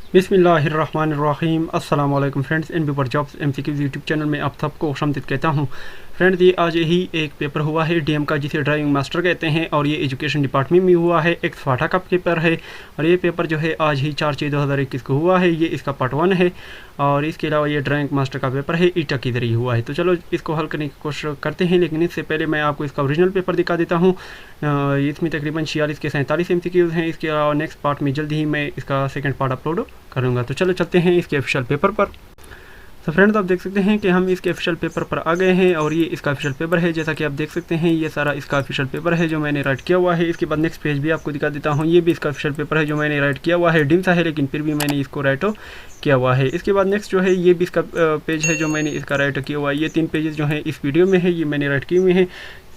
बिस्मिल्लाहिर्रहमानिर्रहीम। अस्सलाम वालेकुम फ्रेंड्स, इन paper jobs MCQs YouTube channel में आप सबको खुशामदीद कहता हूँ। फ्रेंड्स, ये आज ही एक पेपर हुआ है डीएम का, जिसे ड्राइविंग मास्टर कहते हैं, और ये एजुकेशन डिपार्टमेंट में हुआ है। एक फाटा का पेपर है और ये पेपर जो है आज ही 4/6/2021 को हुआ है। ये इसका पार्ट 1 है और इसके अलावा ये ड्राइविंग मास्टर का पेपर है, ईटा के ज़रिए हुआ है। तो चलो इसको हल करने की कोशिश करते हैं, लेकिन इससे पहले मैं आपको इसका ओरिजिनल पेपर दिखा देता हूँ। इसमें तकरीबन 46 के 47 एमसीक्यूज़ हैं। इसके अलावा नेक्स्ट पार्ट में जल्दी ही मैं इसका सेकंड पार्ट अपलोड करूँगा। तो चलो चलते हैं इसके ऑफिशियल पेपर पर। तो फ्रेंड्स, आप देख सकते हैं कि हम इसके ऑफिशियल पेपर पर आ गए हैं और ये इसका ऑफिशियल पेपर है। जैसा कि आप देख सकते हैं, ये सारा इसका ऑफिशियल पेपर है जो मैंने राइट किया हुआ है। इसके बाद नेक्स्ट पेज भी आपको दिखा देता हूँ। ये भी इसका ऑफिशियल पेपर है जो मैंने राइट किया हुआ है। डिम सा है लेकिन फिर भी मैंने इसको राइट किया हुआ है। इसके बाद नेक्स्ट जो है ये भी इसका पेज है जो मैंने इसका राइट किया हुआ है। ये 3 पेजेस जो हैं इस वीडियो में है, ये मैंने राइट किए हुए हैं।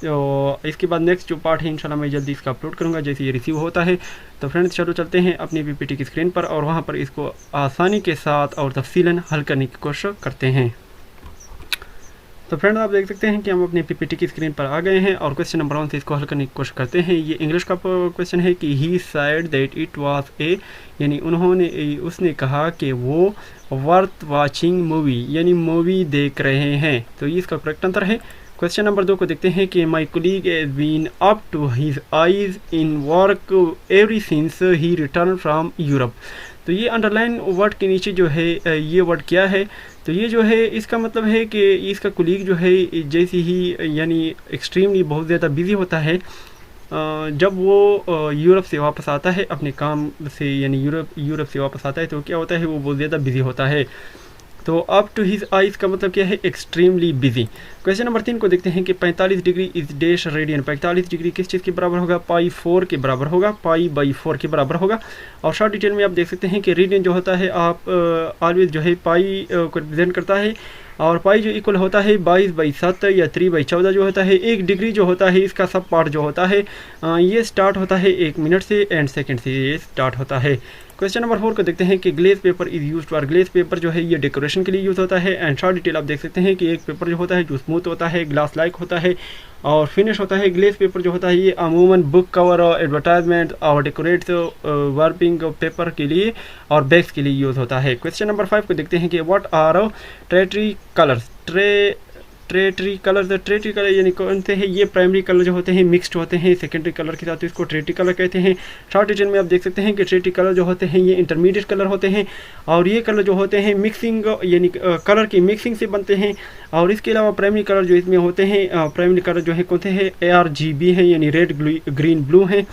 तो इसके बाद नेक्स्ट जो पार्ट है इंशाल्लाह मैं जल्दी इसका अपलोड करूँगा जैसे ये रिसीव होता है। तो फ्रेंड्स, चलो चलते हैं अपनी पीपीटी की स्क्रीन पर और वहाँ पर इसको आसानी के साथ और तफसीलन हल करने की कोशिश करते हैं। तो फ्रेंड्स, आप देख सकते हैं कि हम अपनी पीपीटी की स्क्रीन पर आ गए हैं और क्वेश्चन नंबर 1 से इसको हल करने की कोशिश करते हैं। ये इंग्लिश का क्वेश्चन है कि he said that it was a, यानी उसने कहा कि वो वर्थ वाचिंग मूवी, यानी मूवी देख रहे हैं। तो ये इसका करेक्ट आंसर है। क्वेश्चन नंबर 2 को देखते हैं कि my colleague has been up to his eyes in work ever since he return from Europe. तो ये अंडरलाइन वर्ड के नीचे जो है ये वर्ड क्या है? तो ये जो है इसका मतलब है कि इसका कुलीग जो है जैसे ही यानी एक्सट्रीमली बहुत ज़्यादा बिजी होता है जब वो यूरोप से वापस आता है अपने काम से, यानी यूरोप से वापस आता है तो क्या होता है, वो बहुत ज़्यादा बिजी होता है। तो अप टू हिज आइज का मतलब क्या है? Extremely busy. क्वेश्चन नंबर 3 को देखते हैं कि 45 degree is dash radian. 45 degree किस चीज़ के बराबर होगा? पाई4 के बराबर होगा, पाई/4 के बराबर होगा। और शॉर्ट डिटेल में आप देख सकते हैं कि रेडियन जो होता है आप ऑलवेज जो है पाई को रिप्रेजेंट करता है और पाई जो इक्वल होता है 22/7 या 3/14 जो होता है। 1 डिग्री जो होता है इसका सब पार्ट जो होता है ये स्टार्ट होता है 1 मिनट से एंड सेकंड से ये स्टार्ट होता है। क्वेश्चन नंबर 4 को देखते हैं कि glaze paper is used for. Glaze paper जो है ये डेकोरेशन के लिए यूज़ होता है। एंड शॉर्ट डिटेल आप देख सकते हैं कि एक पेपर जो होता है जो स्मूथ होता है, ग्लास लाइक होता है और फिनिश होता है। ग्लेज पेपर जो होता है ये अमूमन बुक कवर और एडवर्टाइजमेंट और डेकोरेट वार्पिंग पेपर के लिए और बैग्स के लिए यूज़ होता है। क्वेश्चन नंबर 5 को देखते हैं कि what are tertiary colours. Tertiary colour यानी कौन से हैं? ये प्राइमरी कलर जो होते हैं मिक्स्ड होते हैं सेकेंडरी कलर के साथ, तो इसको ट्रेटरी कलर कहते हैं। शॉर्ट डिटेल में आप देख सकते हैं कि ट्रेटरी कलर जो होते हैं ये इंटरमीडिएट कलर होते हैं और ये कलर जो होते हैं मिक्सिंग यानी कलर की मिक्सिंग से बनते हैं। और इसके अलावा प्राइमरी कलर जो इसमें होते हैं प्राइमरी कलर जो है कौन से हैं? ARGB हैं, यानी रेड ग्रीन ब्लू हैं।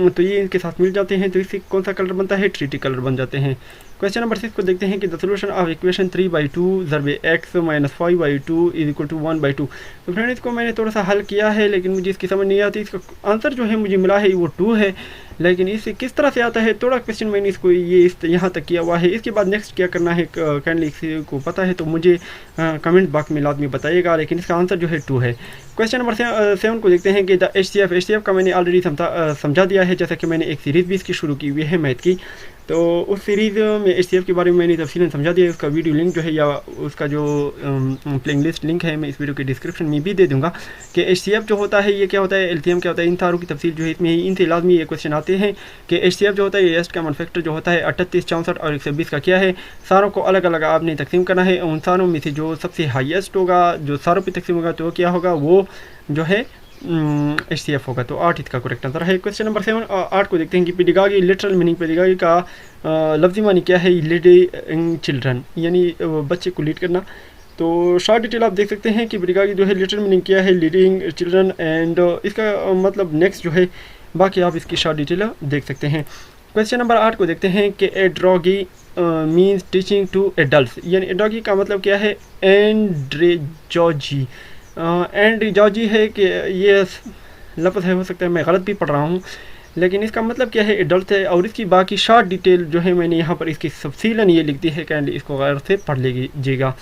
तो ये इनके साथ मिल जाते हैं तो इससे कौन सा कलर बनता है? ट्रीटी कलर बन जाते हैं। क्वेश्चन नंबर 6 को देखते हैं कि द सोल्यूशन ऑफ इक्वेशन 3/2 ज़रबे x - 5/2 इज इक्वल टू 1/2। तो फ्रेंड, इसको मैंने थोड़ा सा हल किया है लेकिन मुझे इसकी समझ नहीं आती। इसका आंसर जो है मुझे मिला है वो 2 है, लेकिन इससे किस तरह से आता है थोड़ा क्वेश्चन मैंने इसको ये यहाँ तक किया हुआ है। इसके बाद नेक्स्ट क्या करना है काइंडली किसी को पता है तो मुझे कमेंट बॉक्स में लाजमी बताइएगा, लेकिन इसका आंसर जो है 2 है। क्वेश्चन नंबर 7 को देखते हैं कि द HCF का मैंने ऑलरेडी समझा दिया है, जैसा कि मैंने एक सीरीज़ भी इसकी शुरू की हुई है मैथ की। तो उस सीरीज़ में HCF के बारे में मैंने तफसीलन समझा दिया है। उसका वीडियो लिंक जो है या उसका जो प्लेइंग लिस्ट लिंक है मैं इस वीडियो के डिस्क्रिप्शन में भी दे दूंगा कि HCF जो होता है ये क्या होता है, LCM क्या होता है। इन सारों की तफसील जो है इसमें इनसे लाजमी ये क्वेश्चन आते हैं कि HCF जो होता है ये एस्ट का फैक्टर जो होता है 38, 64 और 120 का क्या है। सारों को अलग अलग आपने तकसीम करना है। उन सारों में से जो सबसे हाईएस्ट होगा, जो सारों पर तकसीम होगा तो क्या होगा, वो जो है HCF होगा। तो 8 इसका करेक्ट आंसर है। क्वेश्चन नंबर 8 को देखते हैं कि पेडागॉजी लिटरल मीनिंग पेडागॉजी का लफ्ज़ी मानी क्या है? लीडिंग चिल्ड्रन, यानी बच्चे को लीड करना। तो शॉर्ट डिटेल आप देख सकते हैं कि पेडागॉजी जो है लिटरल मीनिंग क्या है? Leading children. एंड इसका मतलब नेक्स्ट जो है बाकी आप इसकी शॉर्ट डिटेल देख सकते हैं। क्वेश्चन नंबर 8 को देखते हैं कि एड्रोगी मीन्स टीचिंग टू एडल्ट, यानी एड्रोगी का मतलब क्या है? एंड्रेजॉजी। एंड्रेजॉजी है कि ये लफ्ज़ है, हो सकता है मैं गलत भी पढ़ रहा हूँ, लेकिन इसका मतलब क्या है? एडल्ट है। और इसकी बाकी शॉर्ट डिटेल जो है मैंने यहाँ पर इसकी तफसीलन ये लिख दी है, कैंडली इसको गौर से पढ़ लीजिएगा।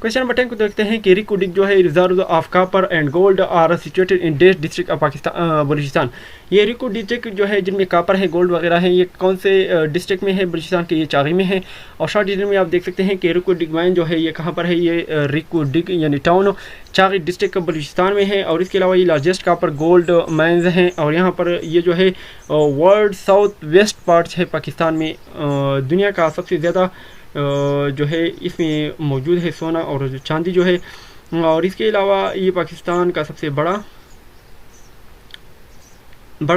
क्वेश्चन नंबर 10 को देखते हैं कि रिको डिग जो है reserve of copper and gold are situated in dash district of Pakistan Balochistan. ये रिको डिस्ट्रिक्ट जो है जिनमें कॉपर है गोल्ड वगैरह है ये कौन से डिस्ट्रिक्ट में है बलूचिस्तान के, ये चागी में है। और शॉर्ट डिटेल में आप देख सकते हैं कि रिको डिग माइन जो है ये कहाँ पर है, ये रिको डिग यानी टाउन चागी डिस्ट्रिक्ट बलूचिस्तान में है। और इसके अलावा ये लार्जेस्ट कॉपर गोल्ड माइंस हैं और यहाँ पर ये जो है वर्ल्ड साउथ वेस्ट पार्ट है पाकिस्तान में, दुनिया का सबसे ज़्यादा जो है इसमें मौजूद है सोना और चांदी जो है। और इसके अलावा ये पाकिस्तान का सबसे बड़ा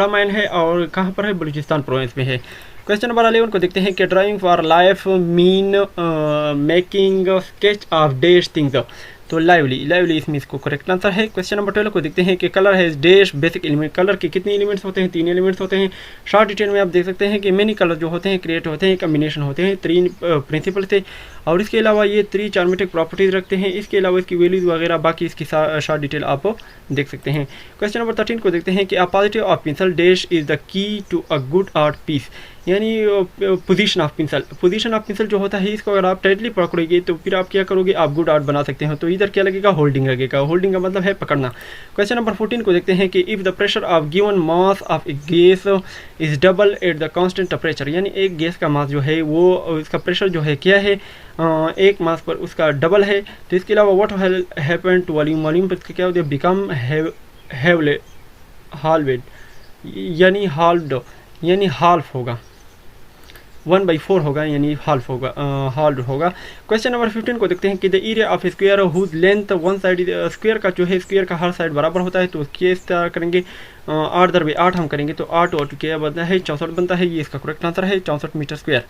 माइन है और कहाँ पर है, बलूचिस्तान प्रोविंस में है। क्वेश्चन नंबर 11 को देखते हैं कि drawing for life mean making sketch of dash things. तो लाइवली इसमें इसको करेक्ट आंसर है। क्वेश्चन नंबर 12 को देखते हैं कि कलर है डैश बेसिक एलिमेंट। कलर के कितने एलिमेंट्स होते हैं, 3 एलिमेंट्स होते हैं। शॉर्ट डिटेल में आप देख सकते हैं कि मेनी कलर जो होते हैं क्रिएट होते हैं, कम्बिनेशन होते हैं 3 प्रिंसिपल से। और इसके अलावा ये 3 चार्मेटिक प्रॉपर्टीज रखते हैं। इसके अलावा इसकी वैल्यूज वगैरह बाकी इसकी शॉर्ट डिटेल आप देख सकते हैं। क्वेश्चन नंबर 13 को देखते हैं कि a positive of pencil dash is the key to a good art piece, यानी पोजीशन ऑफ पेंसिल जो होता है इसको अगर आप टाइटली पकड़ोगे तो फिर आप क्या करोगे, आप गुड आर्ट बना सकते हो। तो इधर क्या लगेगा, होल्डिंग लगेगा। होल्डिंग का मतलब है पकड़ना। क्वेश्चन नंबर 14 को देखते हैं कि if the pressure of given mass of A gas is double at the constant temperature, यानी एक गैस का मास जो है वो इसका प्रेशर जो है क्या है, एक मास पर उसका डबल है। तो इसके अलावा व्हाट हैपन टू वॉल्यूम पर क्या होता है, बिकम हाल्वेड यानी हाल्ड यानी हाल्फ होगा, 1/4 होगा यानी हाल्फ होगा, हाल्ड होगा। क्वेश्चन नंबर 15 को देखते हैं कि the area of square whose length one side, square का जो है स्क्वायर का हर साइड बराबर होता है। तो किस तरह करेंगे, 8/8 हम करेंगे तो 8 और क्या बनता है, 64 बनता है। ये इसका करेक्ट आंसर है 64 मीटर स्क्वायर।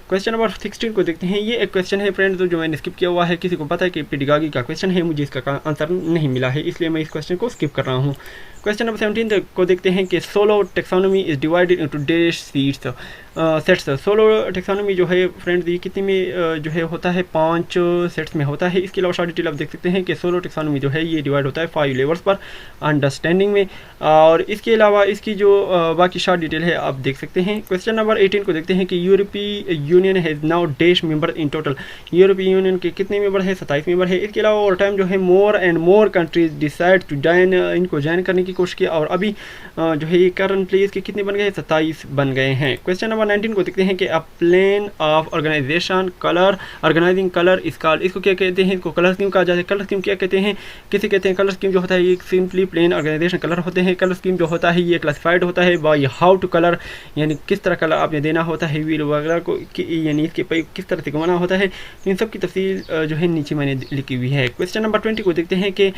क्वेश्चन नंबर 16 को देखते हैं। ये एक क्वेश्चन है फ्रेंड्स जो मैंने स्किप किया हुआ है, किसी को पता है कि पेडागॉजी का क्वेश्चन है, मुझे इसका आंसर नहीं मिला है इसलिए मैं इस क्वेश्चन को स्किप कर रहा हूँ। क्वेश्चन नंबर 17 को देखते हैं कि solo taxonomy is divided into dash sets. Solo taxonomy जो है फ्रेंड्स ये कितने में जो है होता है, 5 सेट्स में होता है। इसके अलावा शॉर्ट डिटेल आप देख सकते हैं कि सोलो टेक्सोनोमी जो है ये डिवाइड होता है 5 लेवल्स पर अंडरस्टैंडिंग में। और इसके अलावा इसकी जो बाकी शॉर्ट डिटेल है आप देख सकते हैं। क्वेश्चन नंबर 18 को देखते हैं कि यूरोपीय union has now dash member in total. यूरोपीय यूनियन के कितने मेंबर है, 27 मेंबर है। इसके अलावा ओवर टाइम जो है more and more countries decide to join, इनको ज्वाइन करने की कोशिश की और अभी जो है ये करंटली इसके कितने बन गए, 27 बन गए हैं। क्वेश्चन नंबर 19 को देखते हैं कि a plan of organisation colour organising colour is called, इसको क्या कहते हैं, इसको कलर स्कीम कहा जाता है। कलर स्कीम क्या कहते हैं, किसे कहते हैं, कलर स्कीम जो होता है ये सिंपली प्लेन ऑर्गेनाइजेशन कलर होते हैं। कलर स्कीम जो होता है ये क्लासिफाइड होता है बाय हाउ टू कलर, यानी किस तरह कलर आपने देना होता है व्हील वगैरह को, यानी इसके किस तरह से घुमाना होता है। इन सब की तफसील जो है नीचे मैंने लिखी हुई है। क्वेश्चन नंबर 20 को देखते हैं कि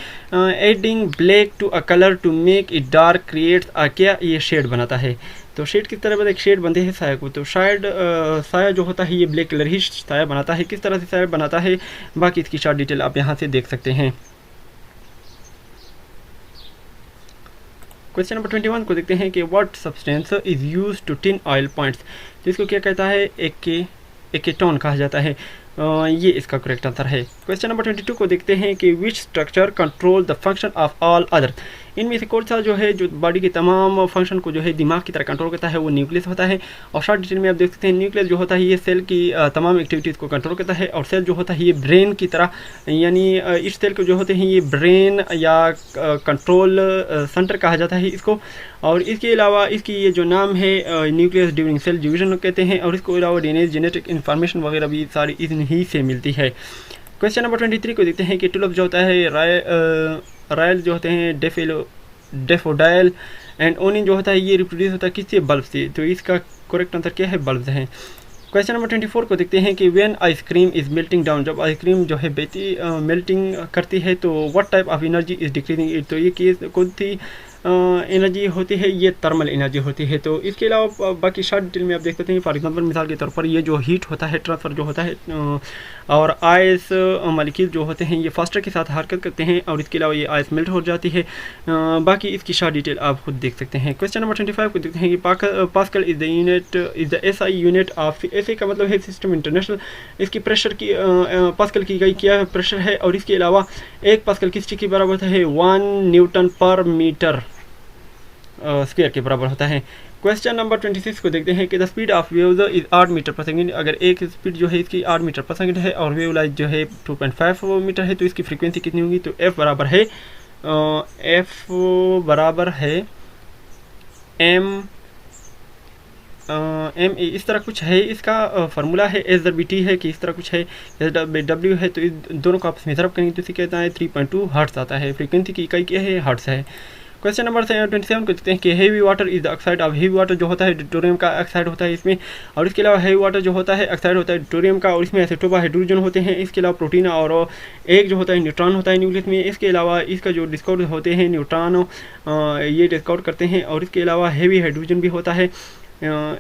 adding black to a colour to make it dark creates क्या, ये शेड बनाता है। तो शेड किस तरह एक शेड बनते हैं साया को, तो शायद साया जो होता है ये ब्लैक कलर ही साया बनाता है। किस तरह से साया बनाता है बाकी इसकी शॉर्ट डिटेल आप यहाँ से देख सकते हैं। क्वेश्चन नंबर 21 को देखते हैं कि what substance is use to thin oil paints. तो इसको क्या कहता है, एकेटोन कहा जाता है। ये इसका करेक्ट आंसर है। क्वेश्चन नंबर 22 को देखते हैं कि which structure control the function of all other. इनमें से कौन सा जो है जो बॉडी के तमाम फंक्शन को जो है दिमाग की तरह कंट्रोल करता है, वो न्यूक्लियस होता है। और शॉर्ट डिटेल में आप देख सकते हैं न्यूक्लियस जो होता है ये सेल की तमाम एक्टिविटीज़ को कंट्रोल करता है। और सेल जो होता है ये ब्रेन की तरह, यानी इस सेल को जो होते हैं ये ब्रेन या कंट्रोल सेंटर कहा जाता है इसको। और इसके अलावा इसकी ये जो नाम है न्यूक्लियस ड्यूरिंग सेल डिवीजन कहते हैं। और इसके अलावा डीएनए जेनेटिक इन्फॉर्मेशन वगैरह भी सारी इन्हीं से मिलती है। क्वेश्चन नंबर 23 को देखते हैं कि टुलिप जो होता है रायल जो होते हैं डेफोडाइल एंड ओनियन जो होता है ये रिप्रोड्यूस होता है किससे, बल्ब से। तो इसका करेक्ट आंसर क्या है, बल्ब है। क्वेश्चन नंबर 24 को देखते हैं कि when ice cream is melting down, जब आइसक्रीम जो है मेल्टिंग करती है तो what type of energy is decreasing it. तो ये कौन सी एनर्जी होती है, ये थर्मल एनर्जी होती है। तो इसके अलावा बाकी शॉर्ट डिटेल में आप देख सकते हैं। फॉर एग्जांपल मिसाल के तौर पर ये जो हीट होता है ट्रांसफ़र जो होता है और आइस मॉलिक्यूल जो होते हैं ये फास्टर के साथ हरकत करते हैं और इसके अलावा ये आइस मेल्ट हो जाती है। बाकी इसकी शॉर्ट डिटेल आप खुद देख सकते हैं। क्वेश्चन नंबर 25 को देखते हैं कि pascal is the SI unit of, SI का मतलब है सिस्टम इंटरनेशनल। इसकी प्रेशर की पास्कल की गई क्या प्रेशर है। और इसके अलावा 1 पास्कल किस चीज़ के बराबर है, 1 न्यूटन पर मीटर। स्क्वायर के बराबर होता है। क्वेश्चन नंबर 26 को देखते हैं कि the speed of waves is 8 metre per second. अगर एक स्पीड जो है इसकी 8 मीटर पर सेकंड है और वेव लाइट जो है 2.5 मीटर है, तो इसकी फ्रीक्वेंसी कितनी होगी? तो एफ बराबर है एम ए, इस तरह कुछ है, इसका फार्मूला है एस दर बी टी है कि इस तरह कुछ है, एस डब्ल्यू है, तो इस दोनों को आपस में ज़रब करेंगे तो इसे कहता है 3.2 हर्ट्ज़ आता है। फ्रीक्वेंसी की इकाई क्या है? हर्ट्ज़ है। क्वेश्चन नंबर 27 को देखते हैं कि heavy water is the oxide. अब हेवी वाटर जो होता है डिटोरियम का ऑक्साइड होता है इसमें, और इसके अलावा हेवी वाटर जो होता है ऑक्साइड होता है डिटोरियम का, और इसमें एसिटोबा हाइड्रोजन होते हैं। इसके अलावा प्रोटीन और एक जो होता है न्यूट्रॉन होता है न्यूक्लियस में। इसके अलावा इसका जो डिस्काउंट होते हैं न्यूट्रॉन ये डिस्काउंट करते हैं, और इसके अलावा हेवी हाइड्रोजन भी होता है,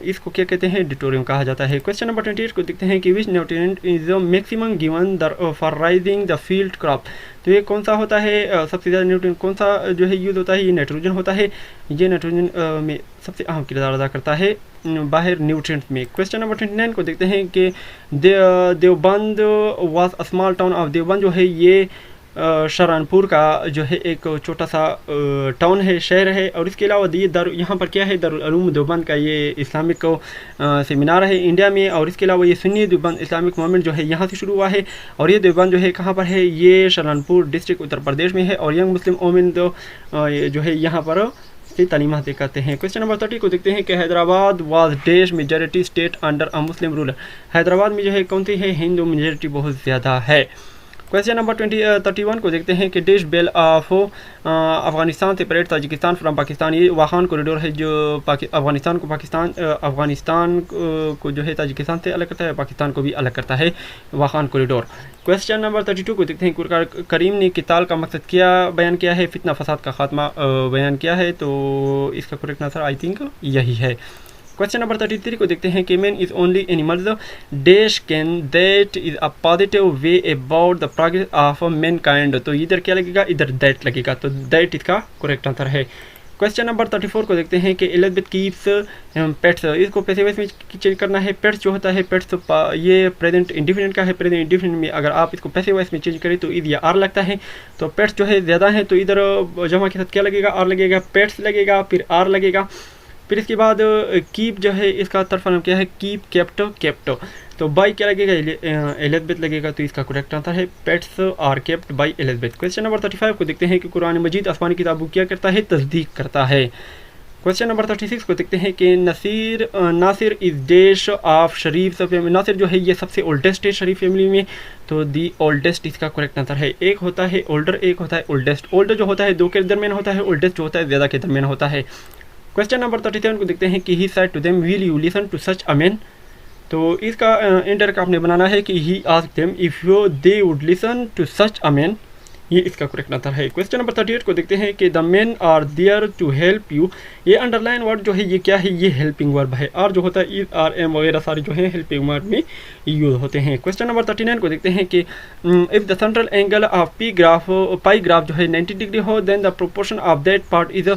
इसको क्या कहते हैं? डिटोरियम कहा जाता है। क्वेश्चन नंबर 28 को देखते हैं कि विच nutrient is maximum given for rising the field crop. तो ये कौन सा होता है? सबसे ज़्यादा न्यूट्रिएंट कौन सा जो है यूज़ होता है? ये नाइट्रोजन होता है। ये नाइट्रोजन में सबसे अहम किरदार अदा करता है बाहर न्यूट्रिएंट्स में। क्वेश्चन नंबर 29 को देखते हैं कि Deoband was a small town of. Deoband जो है ये शहरानपुर का जो है एक छोटा सा टाउन है, शहर है। और इसके अलावा ये यहाँ पर क्या है? दारुल उलूम देवबंद का ये इस्लामिक सेमिनार है इंडिया में। और इसके अलावा ये सुन्नी देवबंद इस्लामिक मूवमेंट जो है यहाँ से शुरू हुआ है, और ये देवबंद जो है कहाँ पर है? ये शहरानपुर डिस्ट्रिक्ट उत्तर प्रदेश में है। और यंग मुस्लिम वोमेन जो है यहाँ पर तालीम हासिल करते हैं। क्वेश्चन नंबर 30 को देखते हैं कि Hyderabad was dash majority state under a Muslim ruler. Hyderabad में जो है कौन सी है? हिंदू मेजॉरिटी बहुत ज़्यादा है। क्वेश्चन नंबर 31 को देखते हैं कि dash bell of Afghanistan separate Tajikistan from Pakistan. ये वाखान कॉरिडोर है जो अफगानिस्तान को जो है ताजिकिस्तान से अलग करता है, पाकिस्तान को भी अलग करता है, वाखान कॉरिडोर। क्वेश्चन नंबर 32 को देखते हैं कुरआन करीम ने किताल का मकसद क्या बयान किया है? फितना फसाद का खात्मा बयान किया है। तो इसका करेक्ट आंसर आई थिंक यही है। क्वेश्चन नंबर 33 को देखते हैं कि man is only animals dash can that is a positive way about the progress of man kind. तो इधर क्या लगेगा? इधर दैट लगेगा, तो दैट इसका करेक्ट आंसर है। क्वेश्चन नंबर 34 को देखते हैं कि एलिजाबेथ कीप्स पेट्स। इसको पैसे वैसे में चेंज करना है। पेट्स जो होता है पेट्स तो ये प्रेजेंट इंडिफिनिट का है। प्रेजेंट इंडिफिनिट में अगर आप इसको पैसे वैसे में चेंज करें तो इधर आर लगता है, तो पेट्स जो है ज़्यादा है, तो इधर जमा के साथ क्या लगेगा? आर लगेगा, पेट्स लगेगा, फिर आर लगेगा। फिर इसके बाद कीप जो है इसका तरफा नाम क्या है? Keep kept. तो बाई क्या लगेगा? एलिजाबेथ लगेगा, तो इसका करेक्ट आंसर है pets are kept by Elizabeth. Question number 35 को देखते हैं कि कुरान मजीद आसमानी किताबों क्या करता है? तस्दीक करता है। क्वेश्चन नंबर 36 को देखते हैं कि Nasir is dash of Sharif family. Nasir जो है ये सबसे ओल्डेस्ट है शरीफ फैमिली में, तो दी ओल्डेस्ट इसका करेक्ट आंसर है। एक होता है ओल्डर, एक होता है ओल्डेस्ट। ओल्डर जो होता है 2 के दरमियान होता है, ओल्डेस्ट जो होता है ज़्यादा के दरमियान होता है। क्वेश्चन नंबर 37 को देखते हैं कि he said to them will you listen to such a man. तो इसका इंटर आपने बनाना है कि he asked them if they would listen to such a man. ये इसका करेक्ट आंसर है। क्वेश्चन नंबर 38 को देखते हैं कि the men are there to help you. ये अंडरलाइन वर्ड जो है ये क्या है? ये हेल्पिंग वर्ब है। आर जो होता है इज आर एम वगैरह सारे जो है हेल्पिंग वर्ब में यूज होते हैं। क्वेश्चन नंबर 39 को देखते हैं कि if the central angle of pie graph जो है 90 डिग्री हो then the proportion of that part is.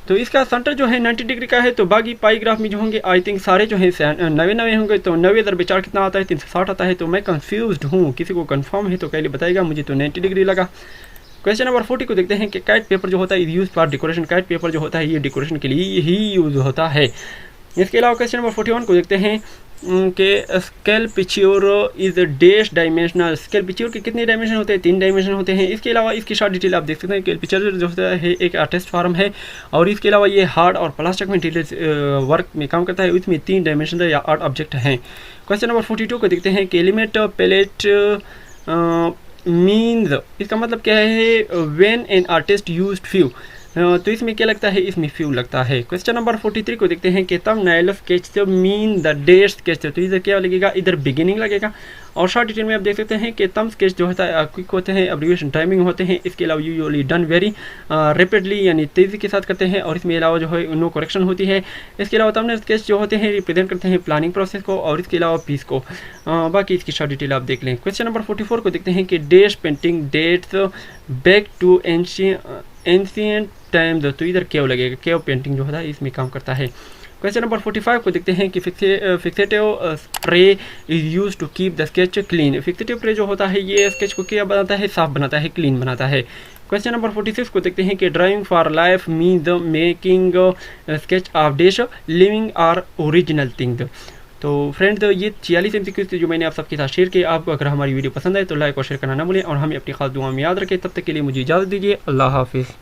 तो इसका सेंटर जो है 90 डिग्री का है, तो बाकी पाई ग्राफ में जो होंगे आई थिंक सारे जो है 90 होंगे। तो 90 दर 4 कितना आता है? 360 आता है। तो मैं कंफ्यूज्ड हूँ, किसी को कंफर्म है तो पहले बताएगा, मुझे तो 90 डिग्री लगा। क्वेश्चन नंबर 40 को देखते हैं कि काइट पेपर जो होता है use for decoration. Kite paper जो होता है ये डेकोरेशन के लिए ही यूज होता है। इसके अलावा क्वेश्चन नंबर 41 को देखते हैं कि स्केल्पिच्योर इज डैश डायमेंशनल। स्केल्पिच्योर के कितने डायमेंशन होते हैं? 3 डायमेंशन होते हैं। इसके अलावा इसकी शॉर्ट डिटेल आप देख सकते हैं। स्केल्पिच्योर जो होता है एक आर्टिस्ट फॉर्म है, और इसके अलावा ये हार्ड और प्लास्टिक मटेरियल वर्क में काम करता है। इसमें 3 डायमेंशन या आर्ट ऑब्जेक्ट हैं। क्वेश्चन नंबर 42 को देखते हैं कि एलिमेंट पैलेट मीन्स, इसका मतलब क्या है? When an artist used few. तो इसमें क्या लगता है? इसमें फ्यू लगता है। क्वेश्चन नंबर 43 को देखते हैं कि thumbnail sketch mean the date sketch. तो इधर क्या लगेगा? इधर बिगिनिंग लगेगा। और शॉर्ट डिटेल में आप देख सकते हैं कि थंब स्केच जो होता है क्विक होते हैं, एब्रिविएशन टाइमिंग होते हैं। इसके अलावा यूजुअली डन वेरी रैपिडली यानी तेज़ी के साथ करते हैं, और इसमें अलावा जो है नो करेक्शन होती है। इसके अलावा थंबनेल स्केच जो होते हैं रिप्रेजेंट करते हैं प्लानिंग प्रोसेस को, और इसके अलावा पीस को। बाकी इसकी शॉर्ट डिटेल आप देख लें। क्वेश्चन नंबर 44 को देखते हैं कि dash painting dates back to ancient times. तो इधर केव लगेगा, केव पेंटिंग जो होता है इसमें काम करता है। क्वेश्चन नंबर 45 को देखते हैं कि fixative spray is use to keep the sketch clean. Fixative spray जो होता है ये स्केच को क्या बनाता है, साफ बनाता है, क्लीन बनाता है। क्वेश्चन नंबर 46 को देखते हैं कि drawing for life mean the making sketch of dish living or original thing. तो फ्रेंड्स ये 46 MCQ थे जो मैंने आप सबके साथ शेयर किए। आपको अगर हमारी वीडियो पसंद आए तो लाइक और शेयर करना ना भूलें और हमें अपनी खास दुआ में याद रखें। तब तक के लिए मुझे इजाज़त दीजिए। अल्लाह हाफिज़।